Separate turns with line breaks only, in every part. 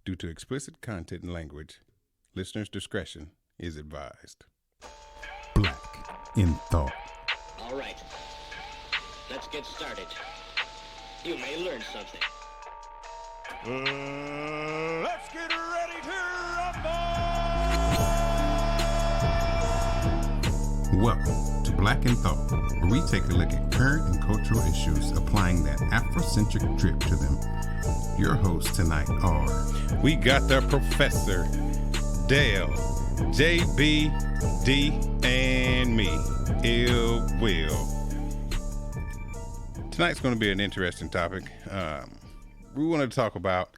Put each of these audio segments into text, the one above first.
Due to explicit content and language, listeners' discretion is advised. Black in Thought.
All right. Let's get started. You may learn something.
Let's get ready to rumble!
Welcome to Black in Thought, where we take a look at current and cultural issues, applying that Afrocentric drip to them. Your hosts tonight are... We got the Professor, Dale, JB, D, and me, Ill Will. Tonight's going to be an interesting topic. We want to talk about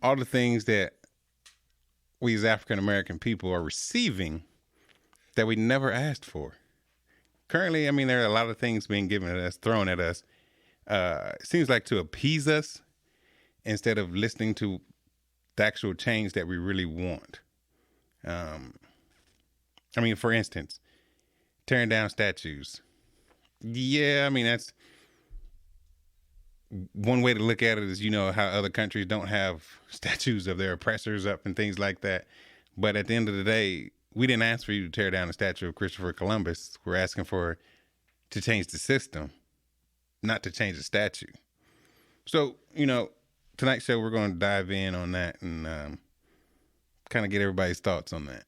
all the things that we as African American people are receiving that we never asked for. Currently, I mean, there are a lot of things being given at us, thrown at us. It seems like to appease us instead of listening to the actual change that we really want. I mean, for instance, tearing down statues. Yeah, I mean, that's one way to look at it is, you know, how other countries don't have statues of their oppressors up and things like that. But at the end of the day, we didn't ask for you to tear down a statue of Christopher Columbus. We're asking for to change the system, not to change the statue. So, you know, tonight's show, we're going to dive in on that and kind of get everybody's thoughts on that.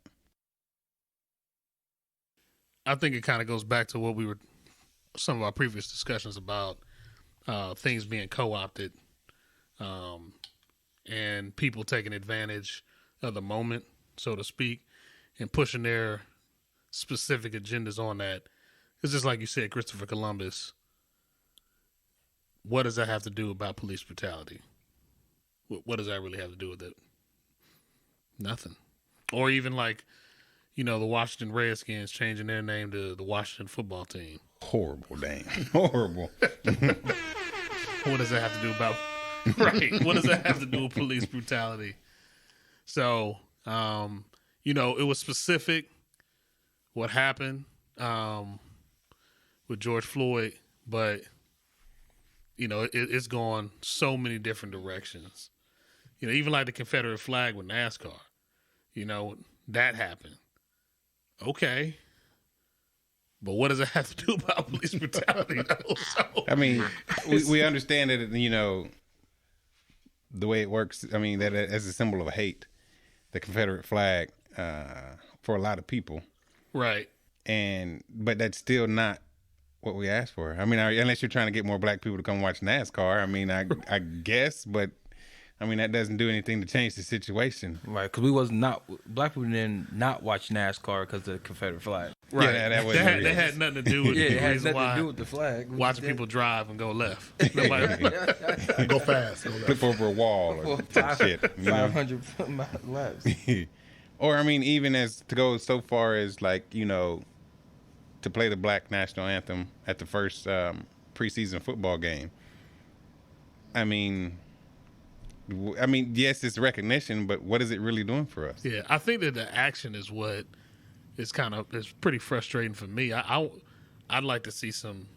I think it kind of goes back to what some of our previous discussions about things being co-opted and people taking advantage of the moment, so to speak, and pushing their specific agendas on that. It's just like you said, Christopher Columbus. What does that have to do about police brutality? What does that really have to do with it? Nothing. Or even like, you know, the Washington Redskins changing their name to the Washington Football Team.
Horrible name. Horrible.
What does that have to do about, right? What does that have to do with police brutality? So, you know, it was specific what happened with George Floyd, but, you know, it's gone so many different directions. You know, even like the Confederate flag with NASCAR, you know, that happened. Okay. But what does it have to do about police brutality, though? So,
I mean, we understand it, you know, the way it works. I mean, that as a symbol of hate, the Confederate flag for a lot of people.
Right.
But that's still not what we asked for. I mean, unless you're trying to get more black people to come watch NASCAR. I mean, I guess, but I mean, that doesn't do anything to change the situation.
Right, because black people didn't not watch NASCAR because of the Confederate flag.
Right.
Yeah, that wasn't
they had nothing to do with
Yeah,
the
it had
reason
nothing
why
to do with the flag.
watching people drive and go left. Nobody,
Go fast.
Flip over a wall or some shit. You know?
500 laps.
Or, I mean, even as to go so far as, like, you know, to play the Black National Anthem at the first preseason football game. I mean, yes, it's recognition, but what is it really doing for us?
yeah, I think that the action is what is it's pretty frustrating for me. I'd like to see something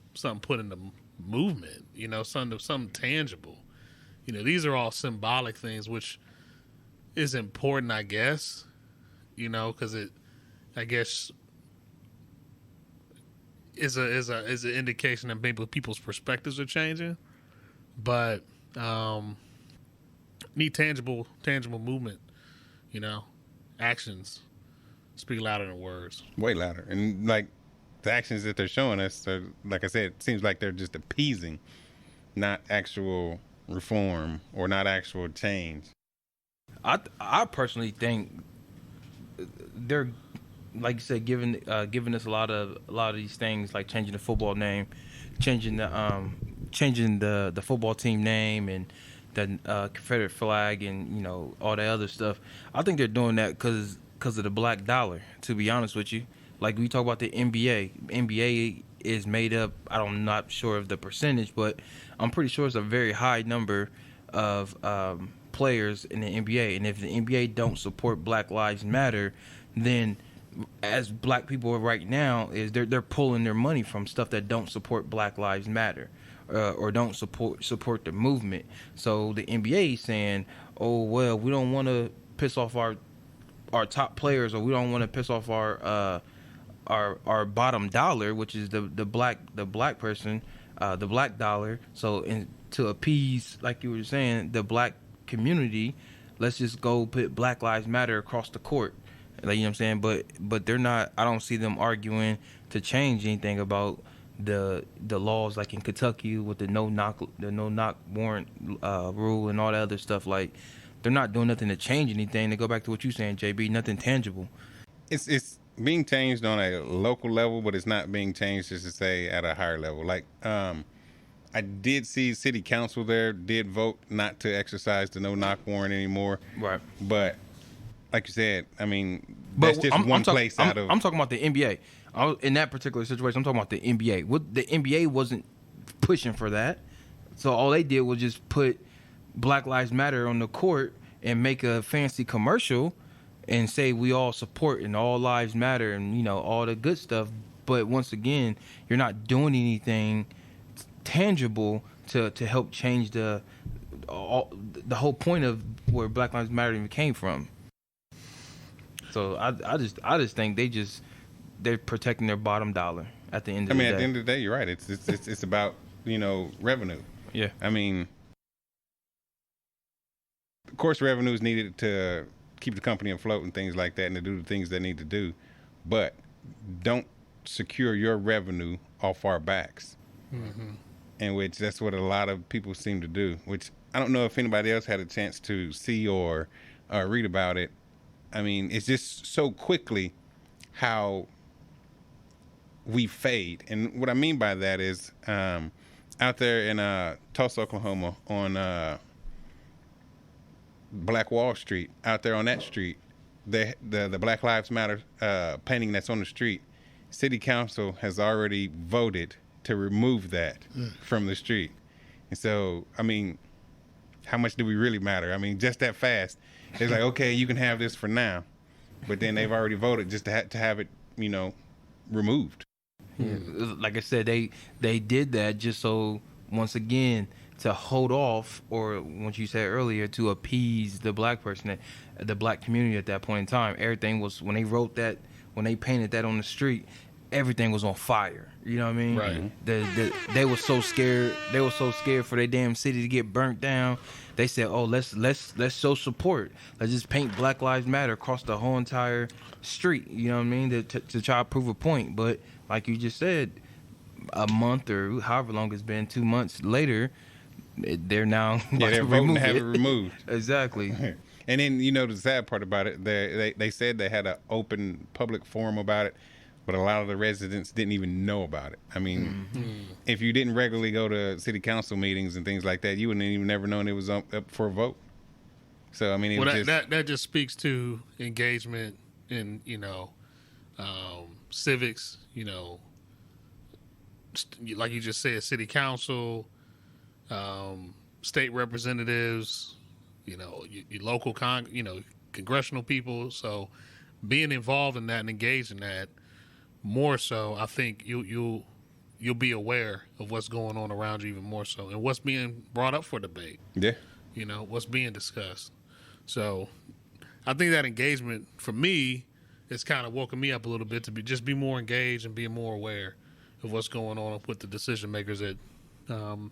put in the movement, you know, something tangible. You know, these are all symbolic things, which is important, I guess, you know, because I guess, is an indication that maybe people's perspectives are changing, but need tangible movement, you know, actions speak louder than words.
Way louder. And, like, the actions that they're showing us, are, like I said, it seems like they're just appeasing, not actual reform or not actual change.
I personally think they're, like you said, giving us a lot of these things, like changing the football name, changing the football team name, and the Confederate flag, and, you know, all that other stuff. I think they're doing that because of the black dollar, to be honest with you. Like, we talk about the NBA. NBA is made up, I'm not sure of the percentage, but I'm pretty sure it's a very high number of players in the NBA. And if the NBA don't support Black Lives Matter, then as black people right now, is they're pulling their money from stuff that don't support Black Lives Matter. or don't support the movement. So the NBA is saying, oh well, we don't want to piss off our top players, or we don't want to piss off our bottom dollar, which is the black person, the black dollar. So to appease, like you were saying, the black community, let's just go put Black Lives Matter across the court. Like, you know what I'm saying? But they're not. I don't see them arguing to change anything about the laws, like in Kentucky with the no knock warrant rule and all that other stuff. Like, they're not doing nothing to change anything. They go back to what you're saying, JB. Nothing tangible.
It's being changed on a local level, but it's not being changed, just to say, at a higher level. Like, I did see city council there did vote not to exercise the no knock warrant anymore.
Right.
But like you said, I mean, that's just one place out of.
I'm talking about the NBA. In that particular situation, I'm talking about the NBA. The NBA wasn't pushing for that, so all they did was just put Black Lives Matter on the court and make a fancy commercial and say we all support and all lives matter and, you know, all the good stuff. But once again, you're not doing anything tangible to help change the whole point of where Black Lives Matter even came from. So I just think they're protecting their bottom dollar at the end of the day.
At the end of the day, you're right. It's about, you know, revenue.
Yeah.
I mean, of course, revenue is needed to keep the company afloat and things like that, and to do the things they need to do. But don't secure your revenue off our backs. Mm-hmm. In which that's what a lot of people seem to do. Which I don't know if anybody else had a chance to see or read about it. I mean, it's just so quickly how we fade. And what I mean by that is out there in Tulsa, Oklahoma, on Black Wall Street, out there on that street, the Black Lives Matter painting that's on the street, City Council has already voted to remove that from the street. And so, I mean, how much do we really matter? I mean, just that fast. It's like, okay, you can have this for now, but then they've already voted just to have it, you know, removed.
Yeah. Like I said, they did that just so, once again, to hold off, or what you said earlier, to appease the black person, the black community at that point in time. Everything was, when they wrote that, when they painted that on the street, everything was on fire. You know what I mean?
Right.
They were so scared. They were so scared for their damn city to get burnt down. They said, "Oh, let's show support. Let's just paint Black Lives Matter across the whole entire street." You know what I mean? To try to prove a point. But like you just said, a month or however long it's been, 2 months later, they're now
they're voting to have it removed.
Exactly.
And then, you know, the sad part about it, they said they had an open public forum about it, but a lot of the residents didn't even know about it. I mean, if you didn't regularly go to city council meetings and things like that, you wouldn't even never known it was up for a vote. So, I mean,
that just speaks to engagement in, you know, civics, you know, like you just said, city council, state representatives, you know, your local congressional people. So being involved in that and engaged in that, more so, I think you'll be aware of what's going on around you even more so, and what's being brought up for debate.
Yeah,
you know, what's being discussed. So I think that engagement for me is kind of woken me up a little bit to be more engaged and be more aware of what's going on with the decision makers at in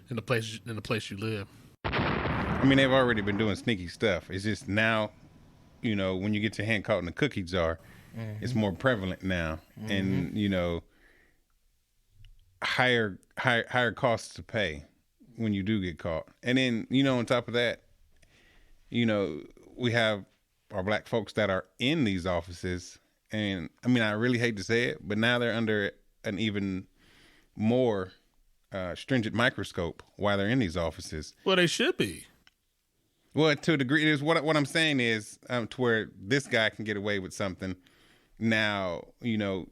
the place you live.
I mean, they've already been doing sneaky stuff. It's just now, you know, when you get your hand caught in the cookie jar, it's more prevalent now, and you know, higher costs to pay when you do get caught. And then, you know, on top of that, you know, we have our black folks that are in these offices, and I mean, I really hate to say it, but now they're under an even more stringent microscope while they're in these offices.
Well, they should be.
Well, to a degree, is what I'm saying is to where this guy can get away with something. Now, you know,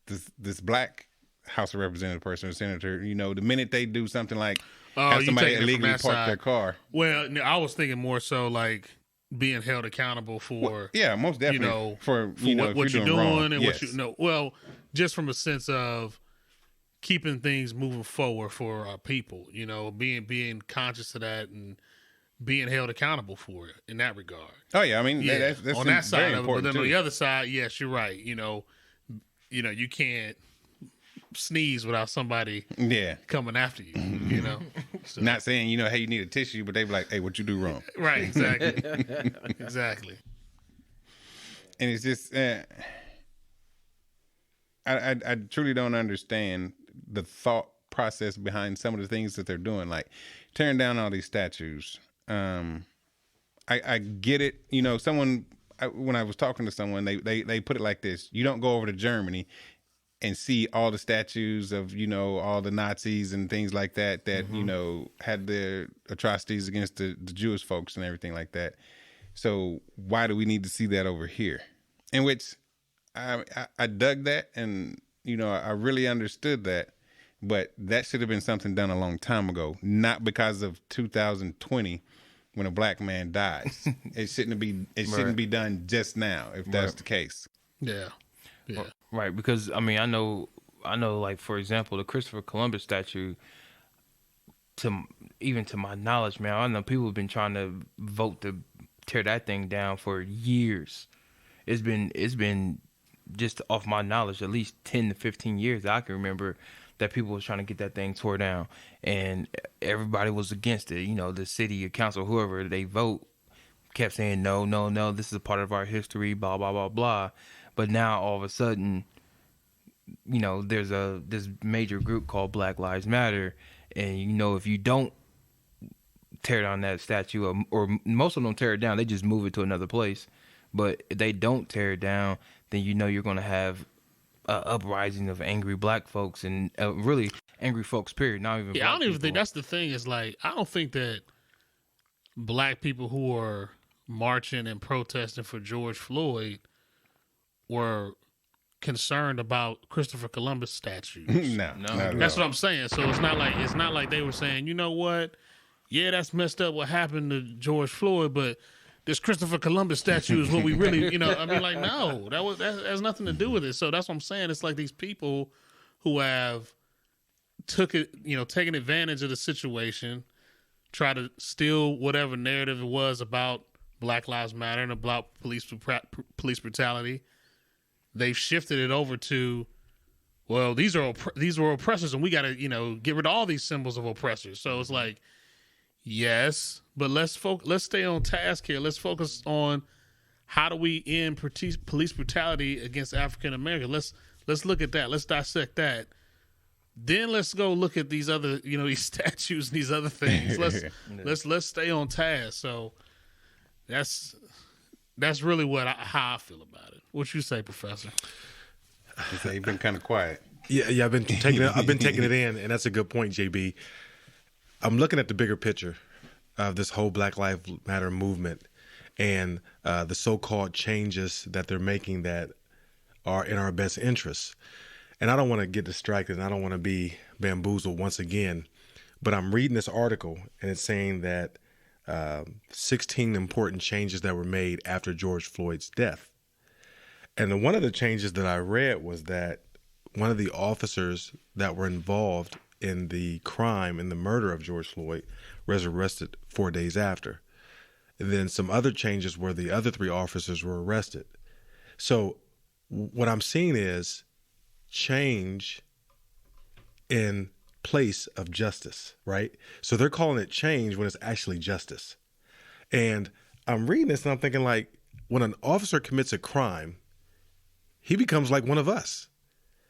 this black House of Representative person or senator, you know, the minute they do something like have somebody illegally park their car.
Well, I was thinking more so like being held accountable for,
yeah, most definitely,
you know,
for
what you're doing
wrong.
And what you know. Well, just from a sense of keeping things moving forward for our people. You know, being conscious of that and being held accountable for it in that regard.
Oh yeah, I mean
Yeah,
that's
on that
very
side of it, but
important
then
too.
on the other side, yes, you're right. You know, you can't sneeze without somebody
Yeah,
coming after you. You know, so,
not saying hey you need a tissue, but they be like, hey, what you do wrong?
right? Exactly, exactly.
And it's just I truly don't understand the thought process behind some of the things that they're doing, like tearing down all these statues. I get it. When I was talking to someone, they put it like this: you don't go over to Germany and see all the statues of all the Nazis and things like that had the atrocities against the Jewish folks and everything like that. So why do we need to see that over here? In which I dug that, and I really understood that, but that should have been something done a long time ago, not because of 2020 when a black man dies. It shouldn't be done just now if that's the case.
Yeah, yeah.
Right, because I mean, I know, like for example, the Christopher Columbus statue. To my knowledge, man, I know people have been trying to vote to tear that thing down for years. It's been just off my knowledge, at least 10 to 15 years that I can remember that people was trying to get that thing tore down, and everybody was against it. The city or council, whoever they vote, kept saying no, this is a part of our history, blah blah blah blah. But now all of a sudden, there's this major group called Black Lives Matter, and if you don't tear down that statue, or most of them don't tear it down, they just move it to another place. But if they don't tear it down, then you're going to have an uprising of angry black folks and really angry folks, period. Not even
Yeah,
black
I don't even
people.
think that's the thing. Is like, I don't think that black people who are marching and protesting for George Floyd were concerned about Christopher Columbus statues.
No, not at
That's
all.
what I'm saying. So it's not like they were saying, you know what? Yeah, that's messed up what happened to George Floyd, but this Christopher Columbus statue is what we really, I mean, like, no, that has nothing to do with it. So that's what I'm saying. It's like these people who have taken advantage of the situation, try to steal whatever narrative it was about Black Lives Matter and about police brutality. They've shifted it over to, well, these are oppressors, and we got to get rid of all these symbols of oppressors. So it's like, yes, but let's stay on task here. Let's focus on how do we end police brutality against African Americans. Let's look at that. Let's dissect that. Then let's go look at these other these statues and these other things. Let's stay on task. So that's really how I feel about it. What you say, Professor?
You've been kind of quiet.
Yeah, I've been taking it in, and that's a good point, JB. I'm looking at the bigger picture of this whole Black Lives Matter movement and the so-called changes that they're making that are in our best interests. And I don't want to get distracted, and I don't want to be bamboozled once again, but I'm reading this article, and it's saying that 16 important changes that were made after George Floyd's death. And one of the changes that I read was that one of the officers that were involved in the crime and the murder of George Floyd was arrested 4 days after. And then some other changes where the other 3 officers were arrested. So what I'm seeing is change in place of justice, right? So they're calling it change when it's actually justice. And I'm reading this and I'm thinking, like, when an officer commits a crime, he becomes like one of us.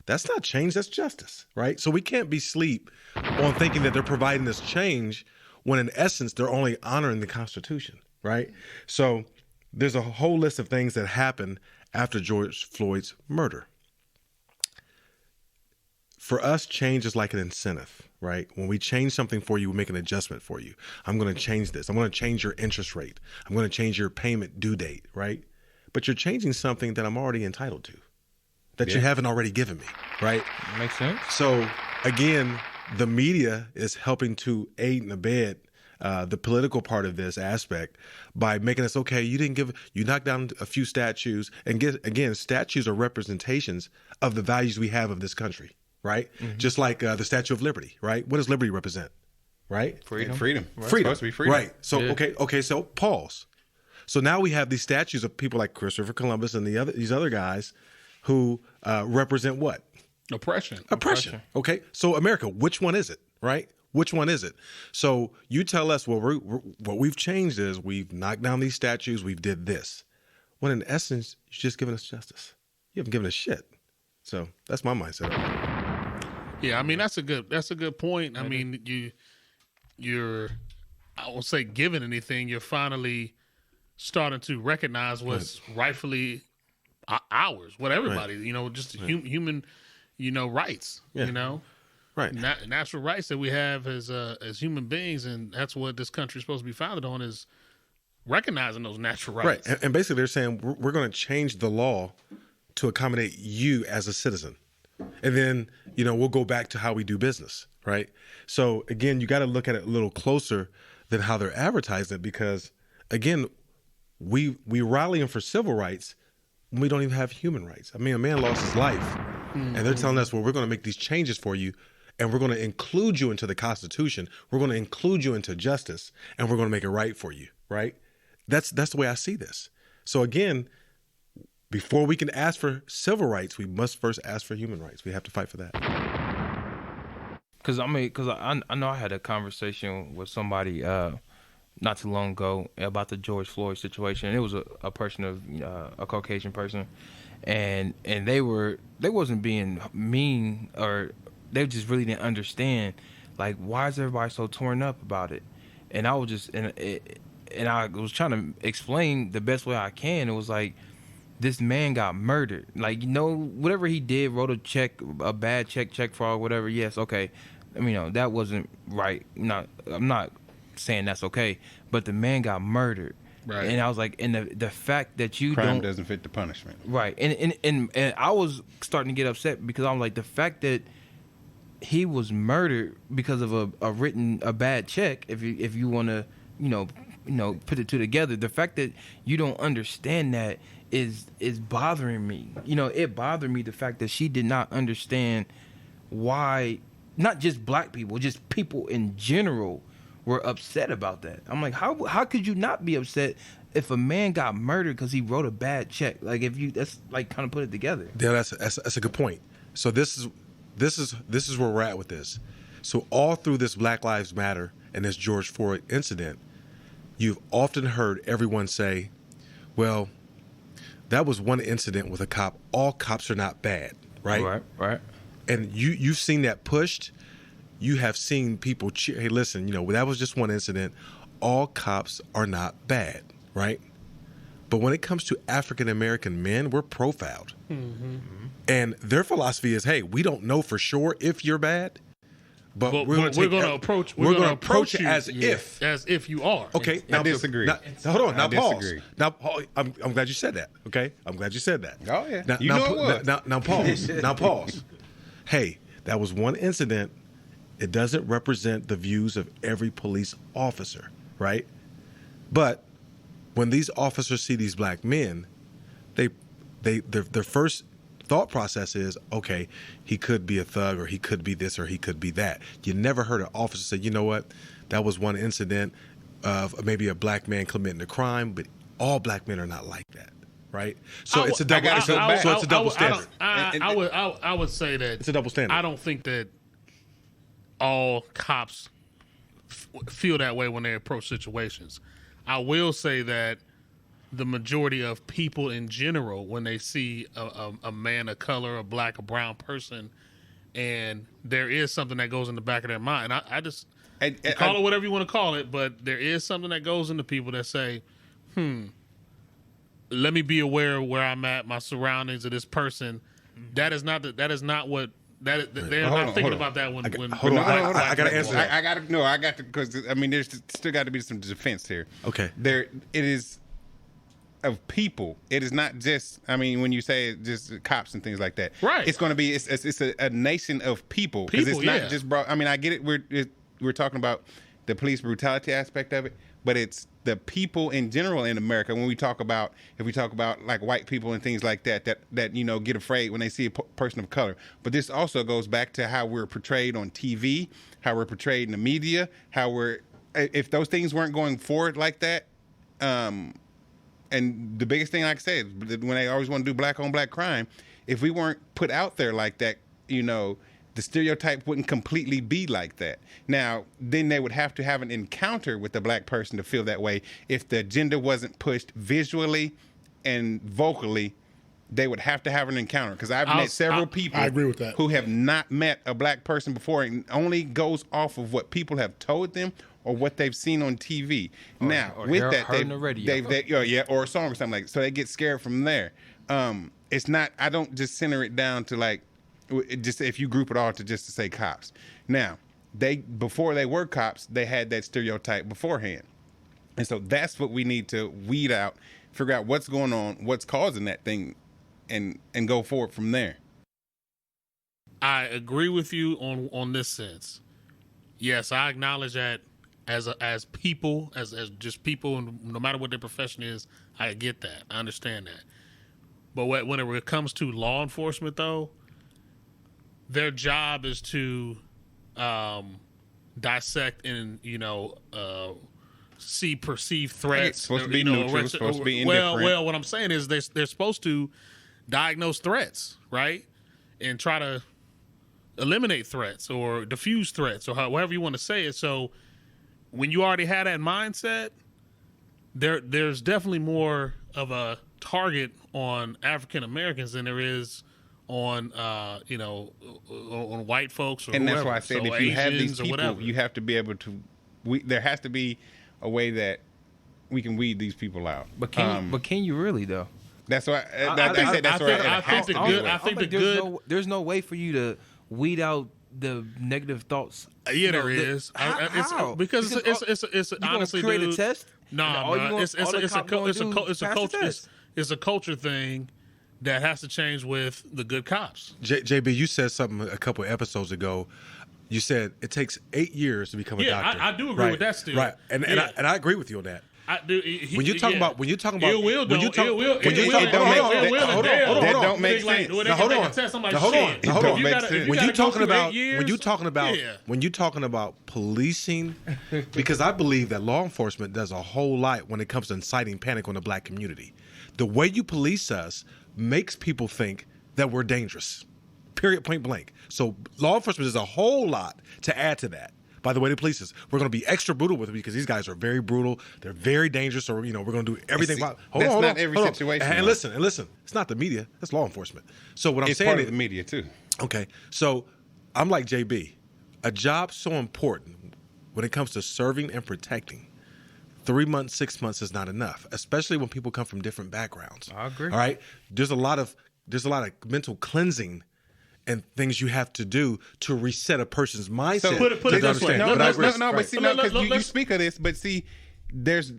That's not change, that's justice, right? So we can't be asleep on thinking that they're providing this change when in essence they're only honoring the Constitution, right? So there's a whole list of things that happened after George Floyd's murder. For us, change is like an incentive, right? When we change something for you, we make an adjustment for you. I'm going to change this. I'm going to change your interest rate. I'm going to change your payment due date, right? But you're changing something that I'm already entitled to, that you haven't already given me, right?
Makes sense.
So again, the media is helping to aid and abet the political part of this aspect by making us, okay, you knocked down a few statues, and again, statues are representations of the values we have of this country, right? Just like the Statue of Liberty, right? What does liberty represent, right?
Freedom.
Freedom.
It's supposed to be freedom.
Right. So okay. So pause. So now we have these statues of people like Christopher Columbus and these other guys who represent what?
Oppression.
Okay. So America, which one is it? Right? Which one is it? So you tell us. Well, what we've changed is we've knocked down these statues. We've did this. When in essence, you're just giving us justice. You haven't given us shit. So that's my mindset.
Yeah, I mean that's a good point. I mean you're I won't say giving anything. You're finally starting to recognize what's rightfully ours. What everybody, just human, rights.
Yeah. Right.
Natural rights that we have as human beings, and that's what this country is supposed to be founded on, is recognizing those natural rights.
Right. And basically they're saying we're going to change the law to accommodate you as a citizen. And then, we'll go back to how we do business, right? So again, you got to look at it a little closer than how they're advertising it, because again, we rallying for civil rights when we don't even have human rights. I mean, a man lost his life, and they're telling us, well, we're going to make these changes for you, and we're going to include you into the Constitution. We're going to include you into justice, and we're going to make it right for you, right? That's the way I see this. So again, before we can ask for civil rights, we must first ask for human rights. We have to fight for that.
Because I know I had a conversation with somebody not too long ago about the George Floyd situation. And it was a person of a Caucasian person, and they wasn't being mean, or they just really didn't understand, like, why is everybody so torn up about it? And I was just and I was trying to explain the best way I can. It was like, this man got murdered. Like, whatever he did, wrote a bad check fraud, whatever. Yes, okay. I mean, that wasn't right. I'm not saying that's okay, but the man got murdered.
Right.
And I was like, and the fact that
Crime doesn't fit the punishment.
Right. And I was starting to get upset, because I'm like, the fact that he was murdered because of a bad check, if you want to, put the two together, the fact that you don't understand that is bothering me. It bothered me, the fact that she did not understand why, not just black people, just people in general were upset about that. I'm like, how could you not be upset if a man got murdered because he wrote a bad check? Like, that's like, kind of put it together.
Yeah, that's a good point. So this is where we're at with this. So all through this Black Lives Matter and this George Floyd incident, you've often heard everyone say, well, that was one incident with a cop. All cops are not bad, right?
Right.
And you've seen that pushed. You have seen people cheer. Hey, listen, that was just one incident. All cops are not bad, right? But when it comes to African American men, we're profiled. Mm-hmm. And their philosophy is, hey, we don't know for sure if you're bad, but we're going to approach it as
if you are.
Okay,
I disagree.
Hold on. Now pause.
Disagree.
Now, I'm glad you said that. Okay, I'm glad you said that.
Oh yeah.
Now pause. Now pause. Hey, that was one incident. It doesn't represent the views of every police officer, right? But when these officers see these black men, their first thought process is, okay, he could be a thug, or he could be this, or he could be that. You never heard an officer say, you know what, that was one incident of maybe a black man committing a crime, but all black men are not like that, right? So it's a double standard.
I would say that
it's a double standard.
I don't think that all cops feel that way when they approach situations. I will say that the majority of people in general, when they see a man of color, a black, a brown person, and there is something that goes in the back of their mind, I just call it whatever you want to call it, but there is something that goes into people that say, let me be aware of where I'm at, my surroundings of this person. That is not what they're not thinking about that when.
I got to answer that.
I got to, because I mean, there's still got to be some defense here.
Okay.
It is of people. It is not just, I mean, when you say just cops and things like that.
Right.
It's going to be, it's a nation of people. Because it's not just, I mean, I get it. We're talking about the police brutality aspect of it, but it's the people in general in America. When we talk about, if we talk about like white people and things like that get afraid when they see a person of color. But this also goes back to how we're portrayed on TV, how we're portrayed in the media, if those things weren't going forward like that, and the biggest thing, like I said, when they always want to do black on black crime, if we weren't put out there like that, the stereotype wouldn't completely be like that. Now, then they would have to have an encounter with the black person to feel that way. If the agenda wasn't pushed visually and vocally, they would have to have an encounter. Because I've met several people
I agree with that.
who have not met a black person before, and only goes off of what people have told them or what they've seen on TV. Now, with that,
heard on the radio.
or a song or something like that. So they get scared from there. It's not, I don't just center it down to like, just if you group it all to just to say cops. Now, before they were cops, they had that stereotype beforehand. And so that's what we need to weed out, figure out what's going on, what's causing that thing, and go forward from there.
I agree with you on this sense. Yes, I acknowledge that as people, as just people, and no matter what their profession is, I get that. I understand that. But when it comes to law enforcement, though, their job is to dissect and see perceived threats.
It's supposed to be neutral. It's supposed to be indifferent.
Well, what I'm saying is they're supposed to diagnose threats, right, and try to eliminate threats or diffuse threats or however you want to say it. So when you already had that mindset, there's definitely more of a target on African Americans than there is on on white folks or
and
whoever.
that's why I said,
so
if you have
Asians
these
or
people,
whatever.
you have to be able to. There has to be a way that we can weed these people out.
But can you really though?
That's why
there's no way for you to weed out the negative thoughts.
Yeah, there is.
How?
Because it's honestly,
create
dude,
a test.
Nah, it's a culture thing that has to change with the good cops.
JB, you said something a couple episodes ago. You said it takes 8 years to become a doctor.
I do agree with that still.
Right, and I agree with you on that.
I do.
When you're talking about,
that don't make sense.
When you're talking about policing, because I believe that law enforcement does a whole lot when it comes to inciting panic on the black community. The way you police us makes people think that we're dangerous. Period, point blank. So law enforcement does a whole lot to add to that. By the way, the police is, we're going to be extra brutal with them because these guys are very brutal. They're very dangerous. So, we're going to do everything.
That's not every situation.
And listen, it's not the media. It's law enforcement. So what I'm saying
part of the media too.
Okay. So I'm like JB. A job so important when it comes to serving and protecting, 3 months, 6 months is not enough, especially when people come from different backgrounds.
I agree.
All right. There's a lot of mental cleansing and things you have to do to reset a person's mindset.
So put it this way.
Because
you speak of this, but see, there's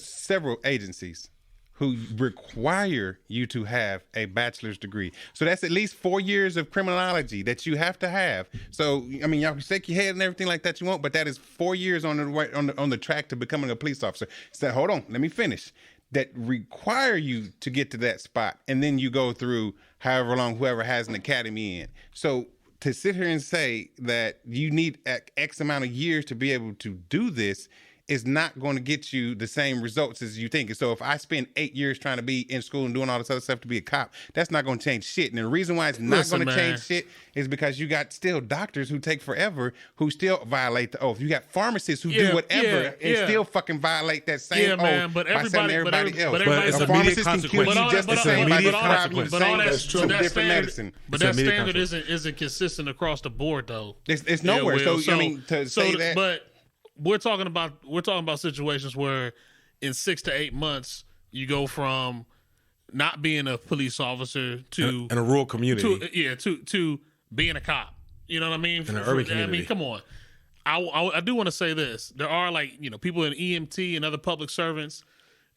several agencies who require you to have a bachelor's degree. So that's at least 4 years of criminology that you have to have. So I mean, y'all can shake your head and everything like that you want, but that is 4 years on the track to becoming a police officer. So hold on, let me finish. That require you to get to that spot, and then you go through however long whoever has an academy in. So to sit here and say that you need X amount of years to be able to do this is not going to get you the same results as you think. And so if I spend 8 years trying to be in school and doing all this other stuff to be a cop, that's not going to change shit. And the reason why it's not going to change shit is because you got still doctors who take forever who still violate the oath. You got pharmacists who do whatever and still fucking violate that same oath by telling everybody else.
But
a pharmacist can kill you just the same by prescribing the same different medicine.
But that standard isn't consistent across the board, though.
It's nowhere. So I mean, to say that.
But we're talking about situations where in 6 to 8 months you go from not being a police officer to
in a rural community
to being a cop. You know what I mean?
In an urban community.
I mean, come on. I do want to say this. There are people in EMT and other public servants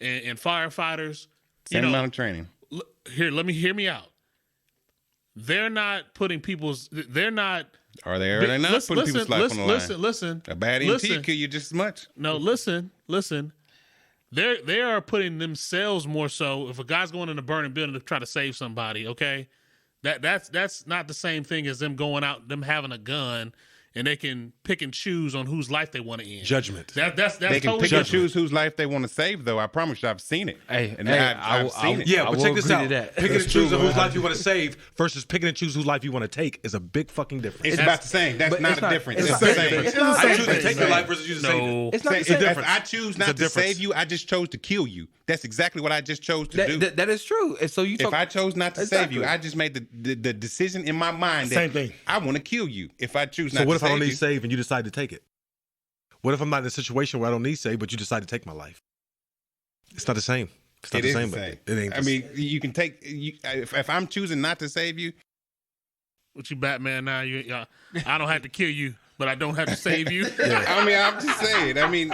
and firefighters.
Same amount of training.
Hear me out. They're not
Are they or are they not putting people's life on the line?
Listen.
A bad EMT kill you just as much.
No, listen. They are putting themselves more so. If a guy's going in a burning building to try to save somebody, okay, that's not the same thing as them going out, them having a gun, and they can pick and choose on whose life they want to end.
Judgment.
That's
They can
totally
pick and
different.
choose whose life they want to save, though. I promise you, I've seen it. I've seen it.
Yeah,
I
but
will
check this
agree
out.
to that.
Picking
That's
and
true,
choosing
bro.
whose life you want to save versus picking and choose whose life you want to take is a big fucking difference.
It's about the same. That's
But
not
it's
a
not-
difference.
it's
It's
not
the
the
same.
same.
It's
It's not
the
the
I
same
choose to
thing.
take your life versus you to save it.
No.
It's not the
It's
same.
a difference.
If I choose not
It's a
to
difference.
save you, I just chose to kill you. That's exactly what I just chose to do.
That is true. And so you
If I chose not to save you,
Exactly.
I just made the decision in my mind that
Same thing.
I want to kill you. If I choose not
So what
to
if I don't
save
need
you,
save and you decide to take it? What if I'm not in a situation where I don't need save, but you decide to take my life? It's not the same. It's not
it
the
is
same.
the
but
same.
It ain't.
I mean, you can take. If I'm choosing not to save you,
What you Batman now? I don't have to kill you, but I don't have to save you.
I mean, I'm just saying. I mean,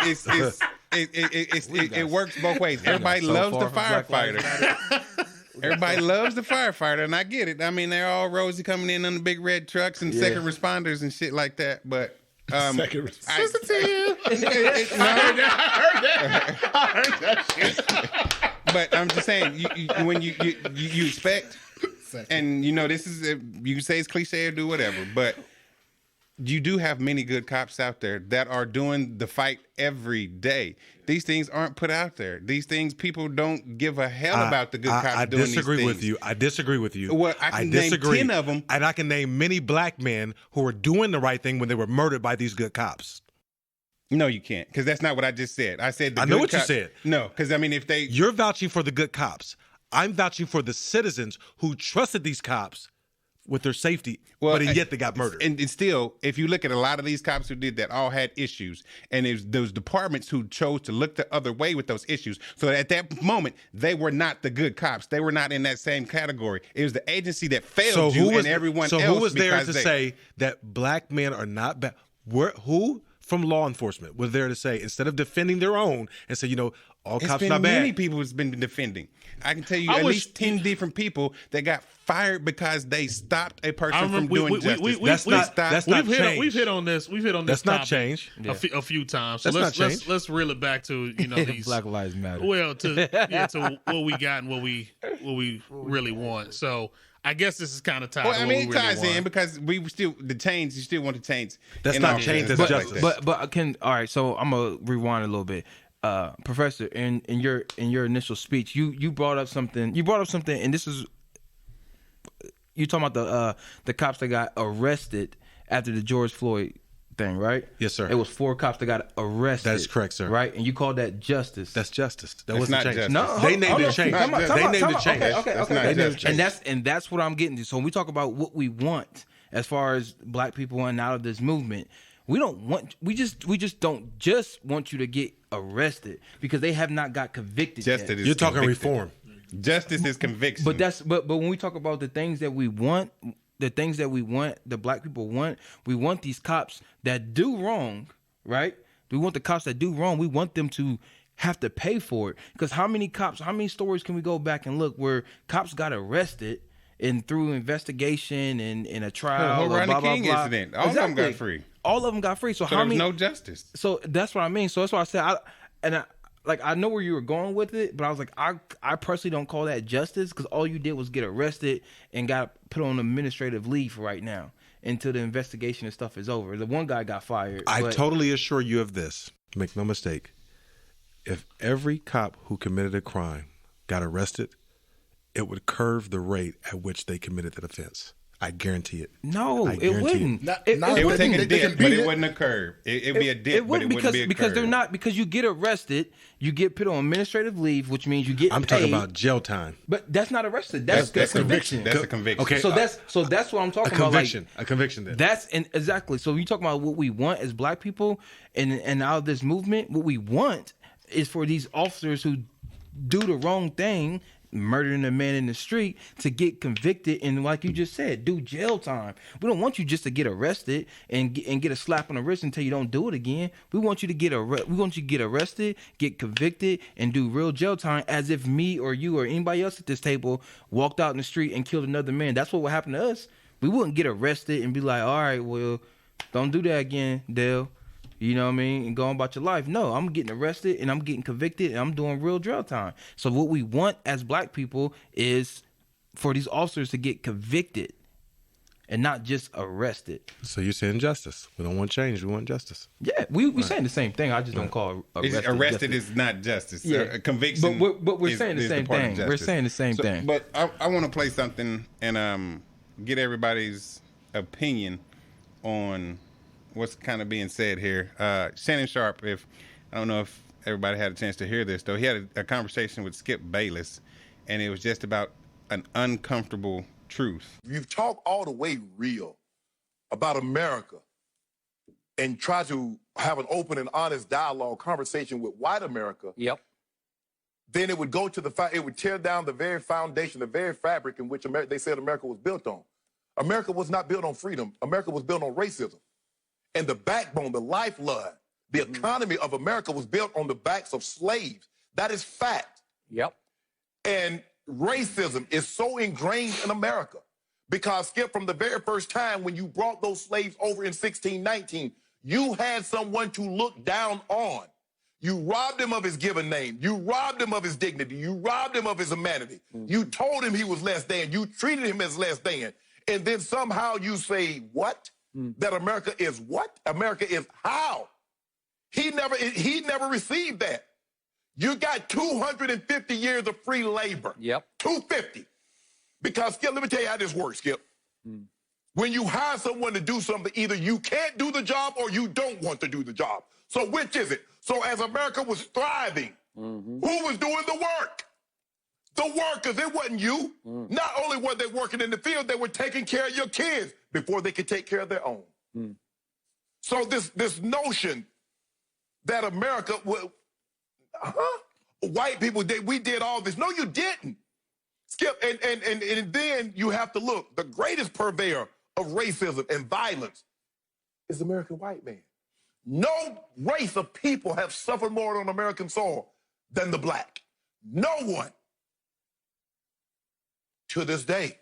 it works both ways. Everybody
so
loves the
far from Black Lives
firefighter. Everybody loves the firefighter, and I get it. I mean, they're all rosy coming in on the big red trucks and second responders and shit like that. But
Second
I heard that. But I'm just saying, when you expect, and this is you can say it's cliche or do whatever, but you do have many good cops out there that are doing the fight every day. These things aren't put out there. These things, people don't give a hell about the good cops
I
doing
disagree
these
with
things.
you. I disagree with you.
Well, I can name 10 of them.
And I can name many black men who were doing the right thing when they were murdered by these good cops.
No, you can't, because that's not what I just said. I said
I know what you said.
No, because I mean, if they
You're vouching for the good cops. I'm vouching for the citizens who trusted these cops with their safety, but yet they got murdered.
And still, if you look at a lot of these cops who did that, all had issues, and it was those departments who chose to look the other way with those issues. So at that moment, they were not the good cops. They were not in that same category. It was the agency that failed you and everyone else.
So who was there
because
to
they-
say that black men are not bad? Who from law enforcement was there to say, instead of defending their own and say, all
It's
cops
been
not bad?
many people who's been defending. I can tell you
I
at
wish-
least 10 different people that got fired because they stopped a
I
person from
remember
doing justice.
That's not change.
We've hit on this. We've hit on this.
That's not
topic
change.
a few times. So
That's not change.
let's reel it back to these
Black Lives Matter.
Well, to what we got and what we really want. So I guess this is kind of tied.
Well,
to
I
what
mean,
we
it
really
ties
want.
in because you still want to change.
That's
in
not
all
change,
this
that's
stuff
justice.
like that.
But all right. So I'm gonna rewind a little bit. Professor, in your initial speech, you brought up something. And this is you talking about the cops that got arrested after the George Floyd thing, right?
Yes, sir.
It was 4 cops that got arrested.
That is correct, sir.
Right, and you called that justice.
That's justice. That
That's
wasn't
not
change.
justice.
No,
They named it change.
Come on,
They
come
named
on.
it change.
Okay.
That's not
They named it
justice.
change.
And that's what I'm getting to. So when we talk about what we want as far as black people and out of this movement, we just don't just want you to get arrested because they have not got convicted
Justice
yet.
is
You're talking
convicted.
reform.
Justice is conviction.
But when we talk about the things that we want, the black people want, we want these cops that do wrong, right? We want the cops that do wrong. We want them to have to pay for it. Because how many stories can we go back and look where cops got arrested and through investigation and in a trial,
Rodney
blah, blah,
King
blah.
incident. All of them got free.
All of them got free. So
So
how
there was
many?
no justice.
So that's what I mean. So that's why I said I know where you were going with it, but I was like, I personally don't call that justice because all you did was get arrested and got put on administrative leave for right now until the investigation and stuff is over. The one guy got fired.
I
but
totally assure you of this. Make no mistake. If every cop who committed a crime got arrested, it would curve the rate at which they committed that offense. I guarantee it.
No,
I
it
guarantee
wouldn't.
it.
It would take a
They
dip,
can
but
beat
it
it.
wouldn't a curve. It'd be a dip,
It
but it
wouldn't
wouldn't be a
because
curve.
they're not because you get arrested, you get put on administrative leave, which means you get
I'm
paid,
talking about jail time.
but that's not arrested. That's conviction.
That's a conviction.
Okay.
So that's what I'm
A
talking about. Like,
conviction. A conviction then.
That's exactly. So you talk about what we want as black people, and out of this movement, what we want is for these officers who do the wrong thing, murdering a man in the street, to get convicted and, like you just said, do jail time. We don't want you just to get arrested and get a slap on the wrist until you don't do it again. We want you to get arrested, get convicted, and do real jail time as if me or you or anybody else at this table walked out in the street and killed another man. That's what would happen to us. We wouldn't get arrested and be like, all right, well, don't do that again, Dale. You know what I mean? And go on about your life. No, I'm getting arrested and I'm getting convicted and I'm doing real jail time. So what we want as black people is for these officers to get convicted and not just arrested.
So you're saying justice. We don't want change. We want justice.
Yeah, we saying the same thing. I just don't call it
Arrested
justice.
is not justice.
Yeah.
Conviction.
But we're saying the
is
same
part of
thing. We're
justice.
saying the same
So,
thing.
But I want to play something and get everybody's opinion on what's kind of being said here. Shannon Sharp, I don't know if everybody had a chance to hear this, though. He had a conversation with Skip Bayless, and it was just about an uncomfortable truth.
You talk all the way real about America and try to have an open and honest dialogue, conversation with white America.
Yep.
Then it would go to it would tear down the very foundation, the very fabric in which they said America was built on. America was not built on freedom. America was built on racism. And the backbone, the lifeblood, the economy of America was built on the backs of slaves. That is fact.
Yep.
And racism is so ingrained in America because, Skip, from the very first time when you brought those slaves over in 1619, you had someone to look down on. You robbed him of his given name. You robbed him of his dignity. You robbed him of his humanity. You told him he was less than. You treated him as less than. And then somehow you say, what? That America is what? America is how? He never received that. You got 250 years of free labor.
Yep.
250. Because, Skip, let me tell you how this works, Skip. When you hire someone to do something, either you can't do the job or you don't want to do the job. So which is it? So as America was thriving, who was doing the work? The workers. It wasn't you. Not only were they working in the field, they were taking care of your kids before they could take care of their own. So this notion that America, white people, we did all this. No, you didn't. Skip, and then you have to look. The greatest purveyor of racism and violence is the American white man. No race of people have suffered more on American soil than the black. No one. To this day.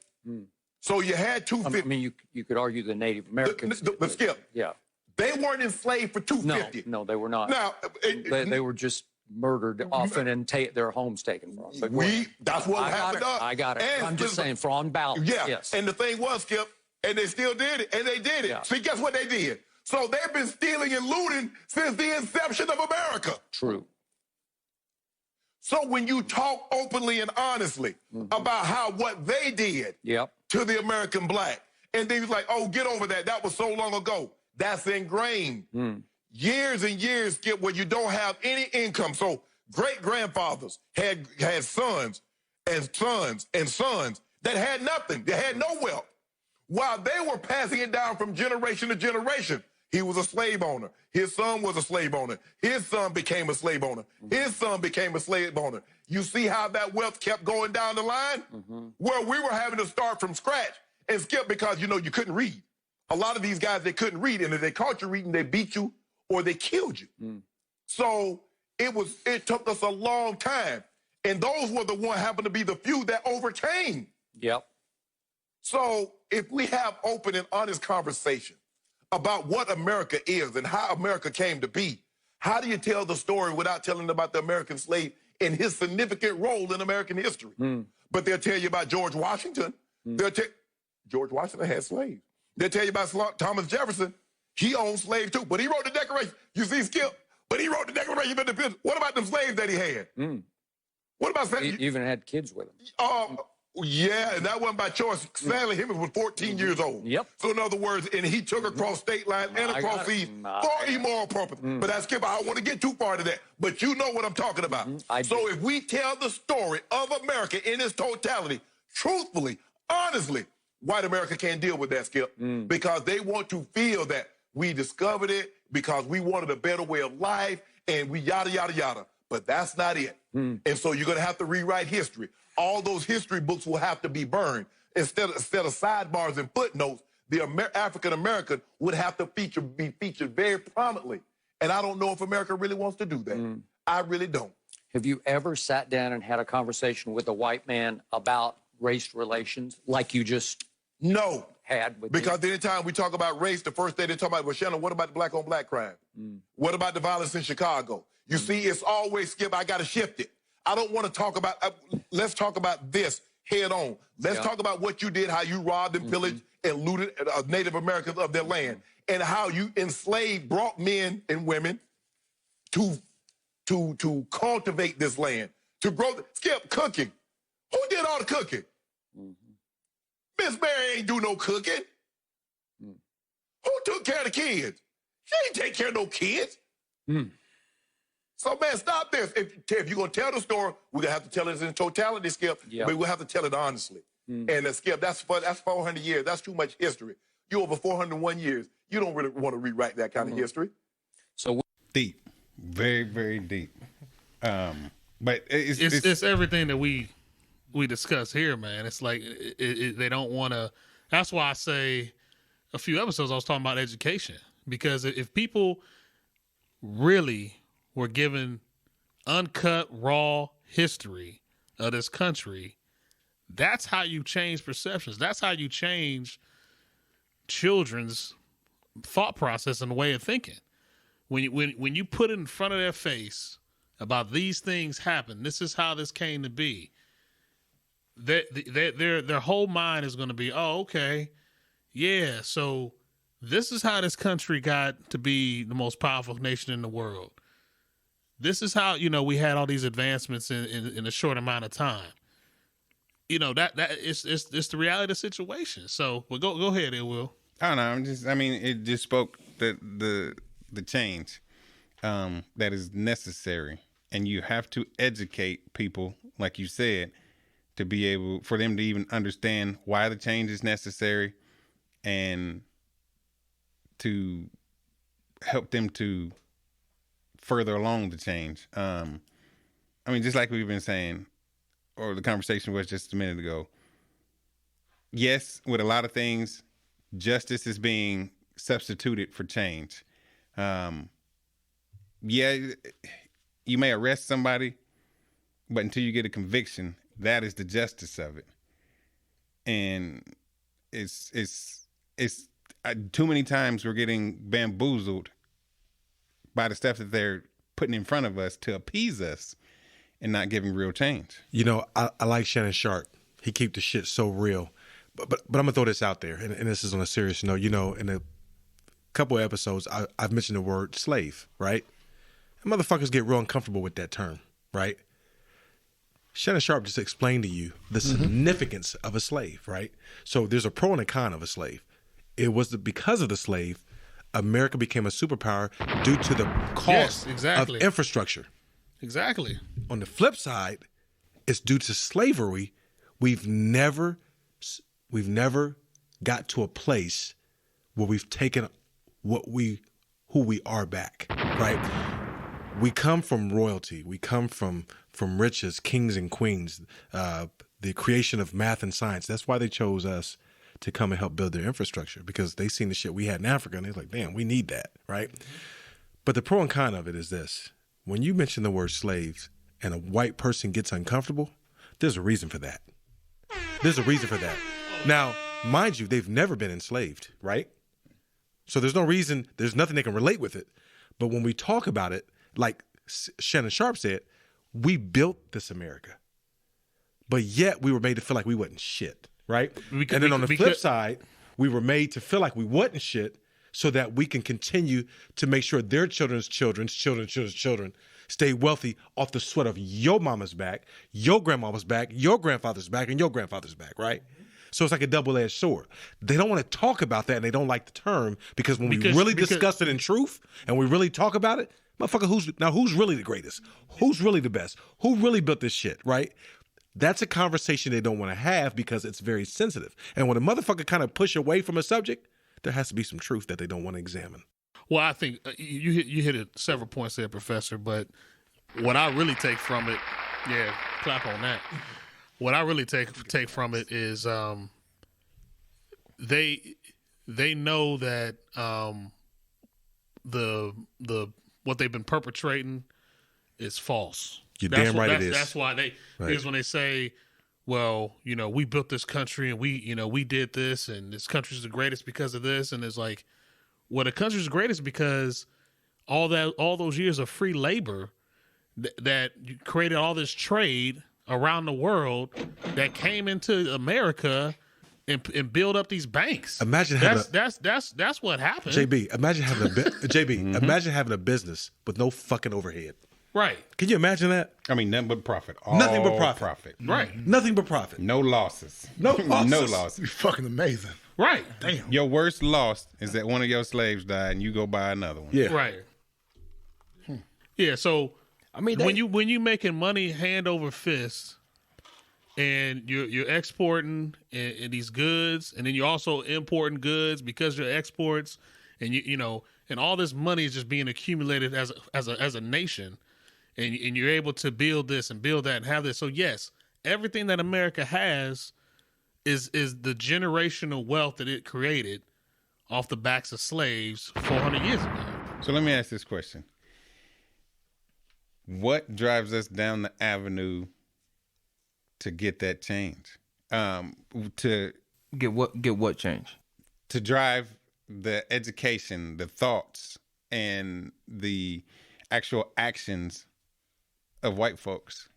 So you had 250.
I mean, you could argue the Native Americans.
But Skip,
yeah.
They weren't enslaved for 250.
No, they were not.
Now,
They were just murdered often and their homes taken from them. But
that's what happened.
I got it.
And
I'm just saying, for on balance.
Yeah.
Yes.
And the thing was, Skip, and they still did it, and they did it.
Yeah.
See, guess what they did? So they've been stealing and looting since the inception of America.
True.
So when you talk openly and honestly about what they did to the American black, and then he was like, oh, get over that. That was so long ago. That's ingrained. Years and years, Skip, where you don't have any income. So great-grandfathers had sons and sons and sons that had nothing. They had no wealth. While they were passing it down from generation to generation, he was a slave owner. His son was a slave owner. His son became a slave owner. His son became a slave owner. You see how that wealth kept going down the line? Where we were having to start from scratch and Skip because, you couldn't read. A lot of these guys, they couldn't read. And if they caught you reading, they beat you or they killed you. So it took us a long time. And those were the one happened to be the few that overcame.
Yep.
So if we have open and honest conversation about what America is and how America came to be, how do you tell the story without telling about the American slave and his significant role in American history? But they'll tell you about George Washington. George Washington had slaves. They'll tell you about Thomas Jefferson. He owned slaves too, but he wrote the Declaration. You see, Skip? But he wrote the Declaration of Independence. What about the slaves that he had? What about...
He even had kids with him.
Yeah, and that wasn't by choice. Stanley Hemings was 14 years old.
Yep.
So in other words, and he took across state lines and across seas for immoral purpose. But that's Skip. I don't want to get too far to that. But you know what I'm talking about. So if we tell the story of America in its totality, truthfully, honestly, white America can't deal with that, Skip, because they want to feel that we discovered it because we wanted a better way of life and we yada, yada, yada. But that's not it. And so you're going to have to rewrite history. All those history books will have to be burned. Instead of sidebars and footnotes, the African-American would have to be featured very prominently. And I don't know if America really wants to do that. I really don't.
Have you ever sat down and had a conversation with a white man about race relations like you just...
No.
had with
Because anytime we talk about race, the first thing they talk about, well, Shannon, what about the black on black crime? What about the violence in Chicago? You see, it's always, Skip, I got to shift it. I don't want to talk about, let's talk about this head on. Let's talk about what you did, how you robbed and pillaged and looted Native Americans of their land, and how you enslaved, brought men and women to cultivate this land, to grow. Skip, cooking. Who did all the cooking? Miss Mary ain't do no cooking. Who took care of the kids? She ain't take care of no kids. So, man, stop this. If you're going to tell the story, we're going to have to tell it in totality, Skip, but we'll have to tell it honestly. And Skip, that's 400 years. That's too much history. You over 401 years. You don't really want to rewrite that kind of history.
So
Deep. Very, very deep. But
it's everything that we discuss here, man. It's like they don't want to. That's why I say a few episodes I was talking about education, because if people really were given uncut, raw history of this country, that's how you change perceptions. That's how you change children's thought process and way of thinking. When you put it in front of their face about these things happen, this is how this came to be. Their whole mind is going to be, oh, okay, yeah. So this is how this country got to be the most powerful nation in the world. This is how, we had all these advancements in a short amount of time. That it's the reality of the situation. So, well, go ahead, Will.
I don't know. It just spoke the change that is necessary, and you have to educate people, like you said, to be able for them to even understand why the change is necessary, and to help them to further along the change. Just like we've been saying, or the conversation was just a minute ago. Yes, with a lot of things, justice is being substituted for change. You may arrest somebody, but until you get a conviction, that is the justice of it. And it's too many times we're getting bamboozled by the stuff that they're putting in front of us to appease us and not giving real change.
I like Shannon Sharp. He keep the shit so real. But I'm going to throw this out there, and this is on a serious note. In a couple of episodes, I've mentioned the word slave, right? And motherfuckers get real uncomfortable with that term, right? Shannon Sharp just explained to you the significance of a slave, right? So there's a pro and a con of a slave. It was because of the slave, America became a superpower due to the cost of infrastructure.
Exactly.
On the flip side, it's due to slavery. We've never got to a place where we've taken who we are back, right? We come from royalty. We come from riches, kings and queens, the creation of math and science. That's why they chose us to come and help build their infrastructure, because they seen the shit we had in Africa and they're like, damn, we need that, right? But the pro and con of it is this. When you mention the word slaves and a white person gets uncomfortable, there's a reason for that. There's a reason for that. Now, mind you, they've never been enslaved, right? So there's no reason, there's nothing they can relate with it. But when we talk about it, like Shannon Sharp said, we built this America. But yet we were made to feel like we wasn't shit, right? And then on the flip side, we were made to feel like we wasn't shit so that we can continue to make sure their children's children stay wealthy off the sweat of your mama's back, your grandmama's back, your grandfather's back, and your grandfather's back, right? So it's like a double-edged sword. They don't want to talk about that, and they don't like the term because we really discuss it in truth and we really talk about it, motherfucker, who's really the greatest? Who's really the best? Who really built this shit, right? That's a conversation they don't want to have because it's very sensitive. And when a motherfucker kind of push away from a subject, there has to be some truth that they don't want to examine.
Well, I think you hit it several points there, Professor, but what I really take from it, clap on that. What I really take from it is they know that the what they've been perpetrating is false.
You're damn right it is.
That's why because when they say well, we built this country and we did this and this country's the greatest because of this. And it's like, well, the country's greatest because all those years of free labor that created all this trade around the world that came into America and build up these banks.
Imagine
that's what happened.
JB, imagine having imagine having a business with no fucking overhead.
Right.
Can you imagine that?
I mean, nothing but profit.
Nothing but
All
profit.
Right.
Nothing but profit.
No losses.
No losses.
No losses.
It's fucking amazing.
Right.
Damn.
Your worst loss is that one of your slaves died and you go buy another one.
Yeah.
Right. Yeah. So
I mean,
when you making money hand over fist, and you're exporting and these goods, and then you're also importing goods because you're exports, and and all this money is just being accumulated as a nation, and you're able to build this and build that and have this. So yes, everything that America has is the generational wealth that it created off the backs of slaves 400 years ago.
So let me ask this question. What drives us down the avenue to get that change? To
get what change?
To drive the education, the thoughts, and the actual actions of white folks.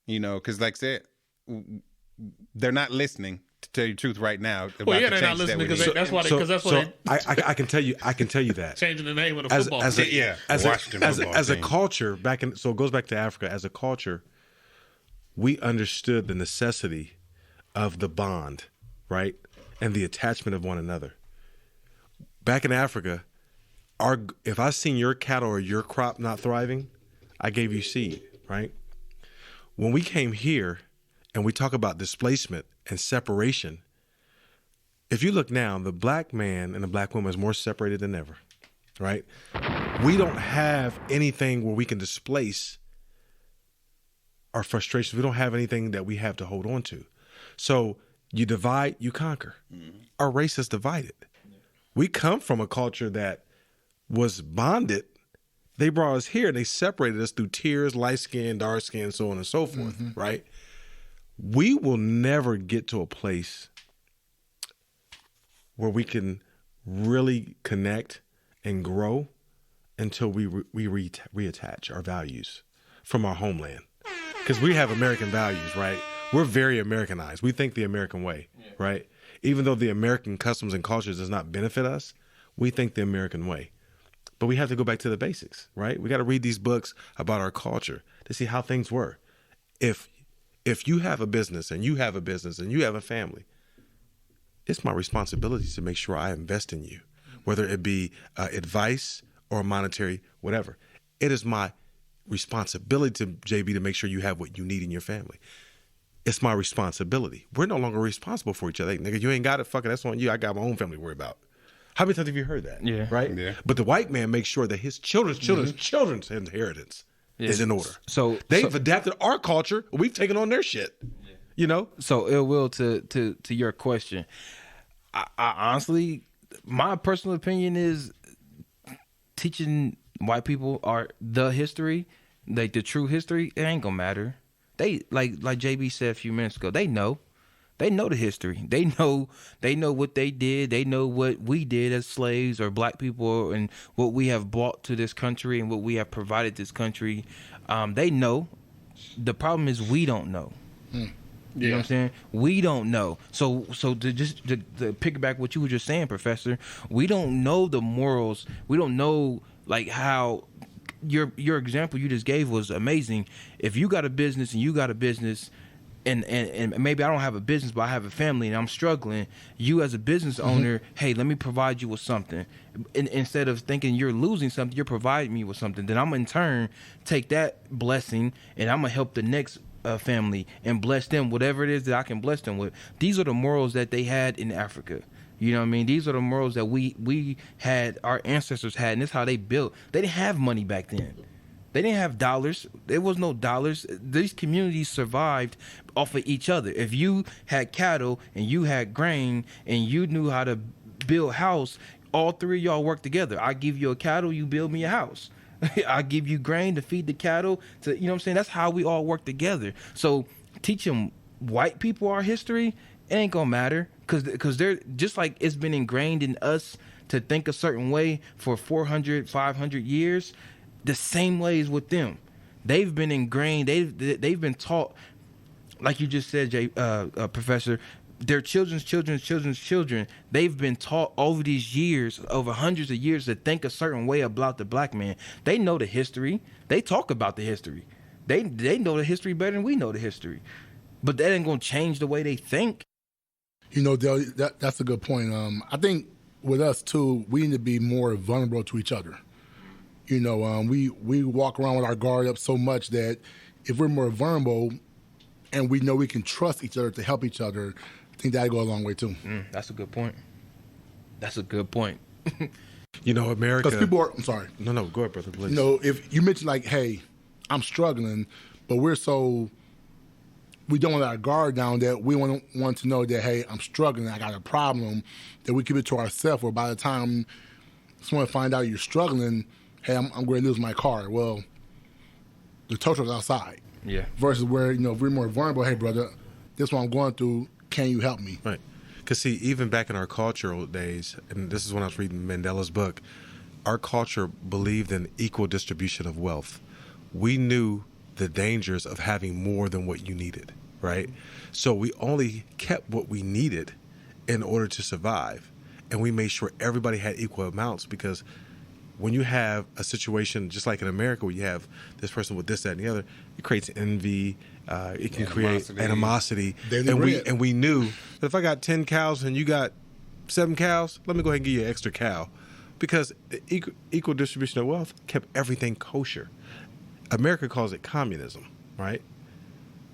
Because like I said, they're not listening, to tell you the truth right now.
Well, yeah, they're not listening because that's why.
I can tell you that
changing the name of the football team.
As a culture so it goes back to Africa. As a culture, we understood the necessity of the bond, right, and the attachment of one another. Back in Africa, if I seen your cattle or your crop not thriving, I gave you seed, right? When we came here and we talk about displacement and separation, if you look now, the black man and the black woman is more separated than ever, right? We don't have anything where we can displace our frustrations. We don't have anything that we have to hold on to. So you divide, you conquer. Mm-hmm. Our race is divided. Yeah. We come from a culture that was bonded. They brought us here and they separated us through tears, light skin, dark skin, so on and so forth, right? We will never get to a place where we can really connect and grow until we reattach our values from our homeland. Because we have American values, right? We're very Americanized. We think the American way, right? Even though the American customs and cultures does not benefit us, we think the American way. But we have to go back to the basics, right? We got to read these books about our culture to see how things were. If you have a business and you have a business and you have a family, it's my responsibility to make sure I invest in you, whether it be advice or monetary, whatever. It is my responsibility to JB to make sure you have what you need in your family. It's my responsibility. We're no longer responsible for each other. Hey, nigga, you ain't got it. Fuck it. That's on you. I got my own family to worry about. How many times have you heard that? Yeah. Right? Yeah. But the white man makes sure that his children's inheritance is in order. So they've adapted our culture. We've taken on their shit. Yeah.
So Ill Will, to your question, I honestly, my personal opinion is teaching white people the history, like the true history, it ain't gonna matter. They like JB said a few minutes ago, they know the history. They know what they did. They know what we did as slaves or black people and what we have brought to this country and what we have provided this country. They know. The problem is we don't know. You know what I'm saying? We don't know. So to piggyback what you were just saying, Professor, we don't know the morals. We don't know like how your example you just gave was amazing. If you got a business and you got a business and maybe I don't have a business, but I have a family and I'm struggling, you as a business owner, hey, let me provide you with something. And instead of thinking you're losing something, you're providing me with something. Then I'm in turn take that blessing and I'm going to help the next family and bless them, whatever it is that I can bless them with. These are the morals that they had in Africa. You know what I mean? These are the morals that we had, our ancestors had, and this is how they built. They didn't have money back then. They didn't have dollars. There was no dollars. These communities survived off of each other. If you had cattle and you had grain and you knew how to build a house, all three of y'all work together. I give you a cattle, you build me a house. I give you grain to feed the cattle. You know what I'm saying? That's how we all work together. So teach them white people our history, it ain't gonna matter because they're just like it's been ingrained in us to think a certain way for 400, 500 years. The same way is with them. They've been ingrained. They've been taught, like you just said, Professor. Their children's children. They've been taught over these years, over hundreds of years, to think a certain way about the black man. They know the history. They talk about the history. They know the history better than we know the history. But that ain't gonna change the way they think.
You know, Dale, that's a good point. I think with us too, we need to be more vulnerable to each other. You know, we walk around with our guard up so much that if we're more vulnerable and we know we can trust each other to help each other, I think that'd go a long way too.
That's a good point. That's a good point.
You know, America.
Because people are, I'm sorry.
No, go ahead, brother, please.
You know, if you mention like, hey, I'm struggling, but we don't want our guard down that we want to know that, hey, I'm struggling, I got a problem, that we keep it to ourselves, or by the time someone find out you're struggling, hey, I'm going to lose my car. Well, the tow truck's outside.
Yeah.
Versus where, you know, if we're more vulnerable, hey, brother, this is what I'm going through, can you help me?
Right. Because, see, even back in our cultural days, and this is when I was reading Mandela's book, our culture believed in equal distribution of wealth. We knew the dangers of having more than what you needed, right? So we only kept what we needed in order to survive. And we made sure everybody had equal amounts, because when you have a situation just like in America where you have this person with this, that, and the other, it creates envy. It can create animosity. And we knew that if I got 10 cows and you got 7 cows, let me go ahead and give you an extra cow, because equal distribution of wealth kept everything kosher. America calls it communism, right?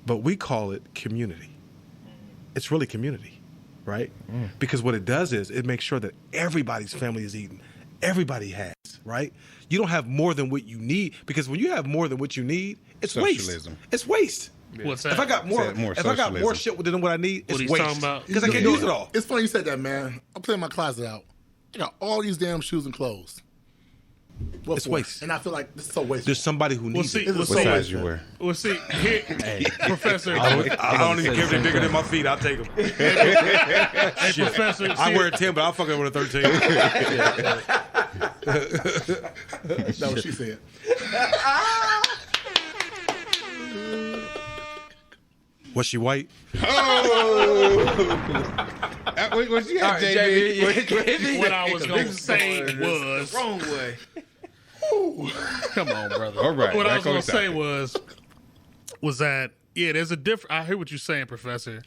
But we call it community. It's really community, right? Because what it does is it makes sure that everybody's family is eating. Everybody has, right? You don't have more than what you need, because when you have more than what you need, it's
Socialism.
waste. It's waste.
What's that?
If I got more shit than what I need, it's
What he's
waste.
talking about?
Because I can't use it all.
It's funny you said that, man. I'm playing my closet out. I got all these damn shoes and clothes. What
It's
for?
waste.
And I feel like this is so wasteful.
There's somebody who needs it.
What size you wear?
Well, see, here, Professor.
I don't even care if they're bigger than my feet. I'll take them.
Hey, Professor.
I wear a 10, but I'll fuck it with a 13.
That's what she said.
Was she white?
What you got, JB?
What I was going to say was...
Wrong way.
Come on, brother.
All right.
What I was
back on
going to say
topic.
was that, yeah, there's a difference. I hear what you're saying, Professor,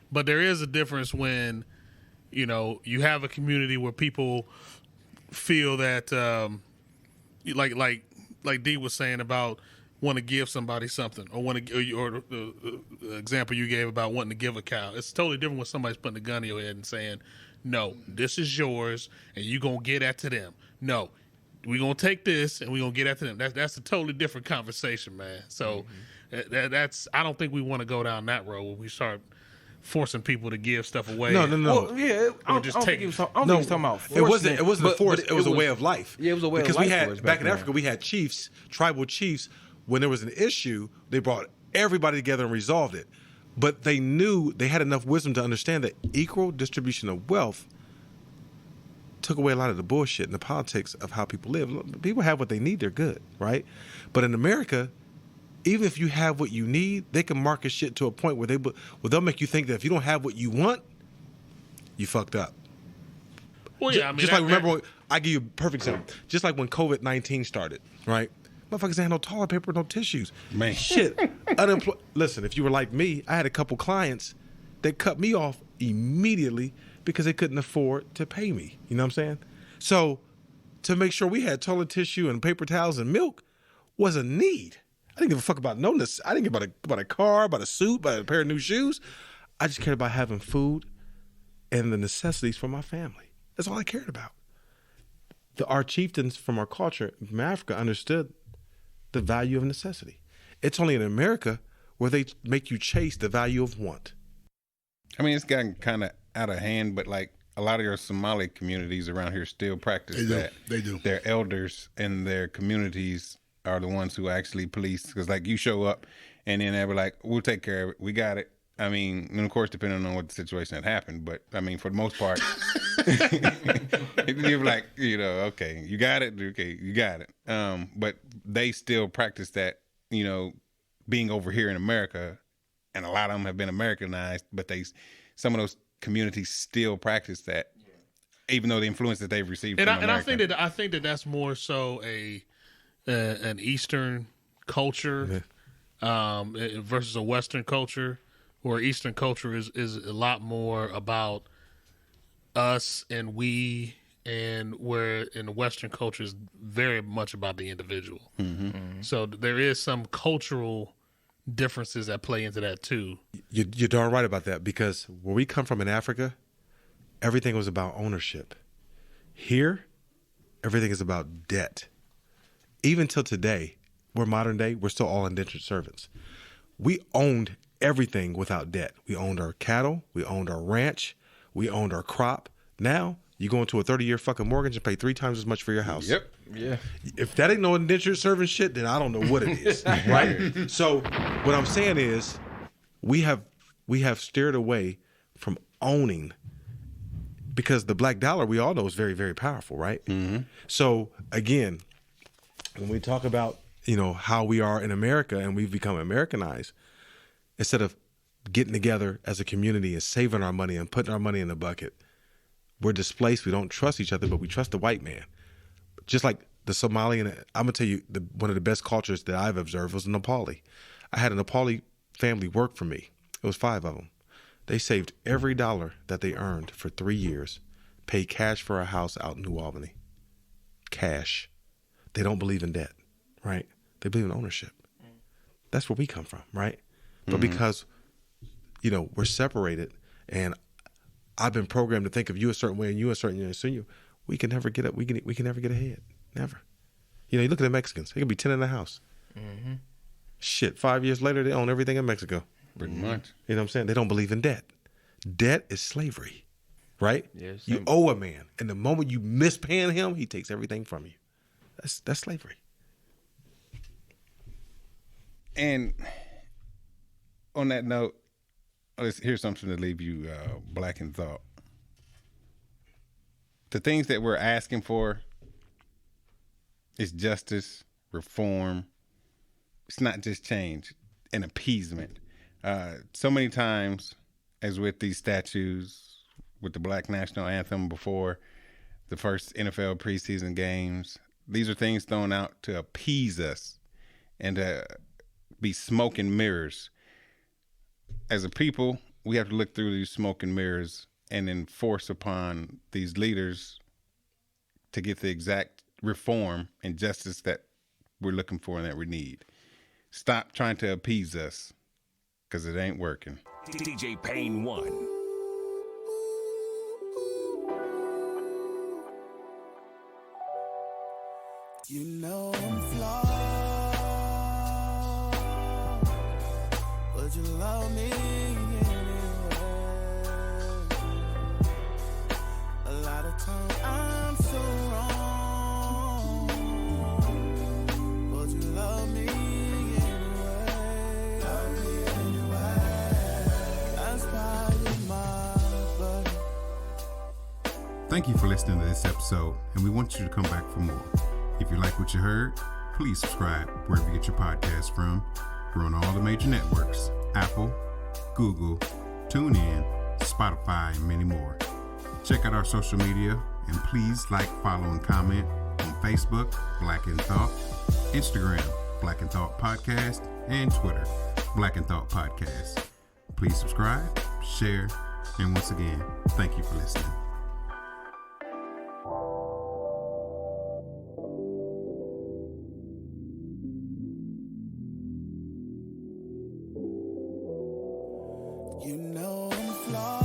but there is a difference when, you know, you have a community where people feel that, like Dee was saying about want to give somebody something, or the example you gave about wanting to give a cow. It's totally different when somebody's putting a gun in your head and saying, no, this is yours and you're going to get after them. No, we're going to take this and we're going to get after them. That's a totally different conversation, man. So that's, I don't think we want to go down that road where we start forcing people to give stuff away.
No.
Well, yeah, I don't think he was talking about forcing
It wasn't a force. It was a way of life.
Yeah, it was a way of
because
life.
we
for us
had back in
then.
Africa, we had chiefs, tribal chiefs. When there was an issue, they brought everybody together and resolved it. But they knew, they had enough wisdom to understand that equal distribution of wealth took away a lot of the bullshit and the politics of how people live. People have what they need, they're good, right? But in America, even if you have what you need, they can market shit to a point where they'll make you think that if you don't have what you want, you fucked up.
Well, yeah, I mean,
just like, remember, I give you a perfect example. Just like when COVID-19 started, right? Motherfuckers had no toilet paper, no tissues.
Man.
Shit. Unemployed. Listen, if you were like me, I had a couple clients that cut me off immediately because they couldn't afford to pay me. You know what I'm saying? So to make sure we had toilet tissue and paper towels and milk was a need. I didn't give a fuck about I didn't give about a car, about a suit, about a pair of new shoes. I just cared about having food and the necessities for my family. That's all I cared about. Our chieftains from our culture from Africa understood the value of necessity. It's only in America where they make you chase the value of want.
I mean, it's gotten kind of out of hand, but like a lot of your Somali communities around here still practice that.
They do.
Their elders in their communities are the ones who actually police. Because like you show up and then they'll be like, we'll take care of it. We got it. I mean, and of course, depending on what the situation had happened, but I mean, for the most part, you're like, okay, you got it. Okay, you got it. But they still practice that, being over here in America, and a lot of them have been Americanized, but some of those communities still practice that, even though the influence that they've received from America.
And I think that that's more so an Eastern culture versus a Western culture, where Eastern culture is a lot more about us and we, and where in the Western culture is very much about the individual. Mm-hmm. Mm-hmm. So there is some cultural differences that play into that too.
You're darn right about that, because where we come from in Africa, everything was about ownership. Here, everything is about debt. Even till today, we're modern day, we're still all indentured servants. We owned everything without debt. We owned our cattle, we owned our ranch, we owned our crop. Now, you go into a 30-year fucking mortgage and pay 3 times as much for your house.
Yep.
Yeah.
If that ain't no indentured servant shit, then I don't know what it is, right? So what I'm saying is, we have steered away from owning, because the black dollar, we all know, is very, very powerful, right? Mm-hmm. So again, when we talk about how we are in America and we've become Americanized, instead of getting together as a community and saving our money and putting our money in the bucket, we're displaced. We don't trust each other, but we trust the white man. Just like the Somalian, I'm going to tell you, one of the best cultures that I've observed was Nepali. I had a Nepali family work for me. It was 5 of them. They saved every dollar that they earned for 3 years, paid cash for a house out in New Albany. Cash. They don't believe in debt, right? They believe in ownership. That's where we come from, right? But because, we're separated, and I've been programmed to think of you a certain way and you a certain way, we can never get up. We can never get ahead. Never. You look at the Mexicans. They can be 10 in the house. Mm-hmm. Shit, 5 years later, they own everything in Mexico.
Pretty much.
You know what I'm saying? They don't believe in debt. Debt is slavery, right?
Yes.
You owe a man, and the moment you miss paying him, he takes everything from you. That's slavery.
And on that note, here's something to leave you black in thought. The things that we're asking for is justice, reform. It's not just change and appeasement. So many times, as with these statues, with the Black National Anthem before the first NFL preseason games, these are things thrown out to appease us and to be smoke and mirrors. As a people, we have to look through these smoke and mirrors and enforce upon these leaders to get the exact reform and justice that we're looking for and that we need. Stop trying to appease us, because it ain't working.
DJ Payne 1.
I'm flawed, but you love me anyway. A lot of times I'm so wrong, but you love me anyway. That's why you're my buddy.
Thank you for listening to this episode, and we want you to come back for more. If you like what you heard, please subscribe wherever you get your podcasts from. We're on all the major networks: Apple, Google, TuneIn, Spotify, and many more. Check out our social media, and please like, follow, and comment on Facebook, Black in Thought, Instagram, Black in Thought Podcast, and Twitter, Black in Thought Podcast. Please subscribe, share, and once again, thank you for listening.
I'm flawed.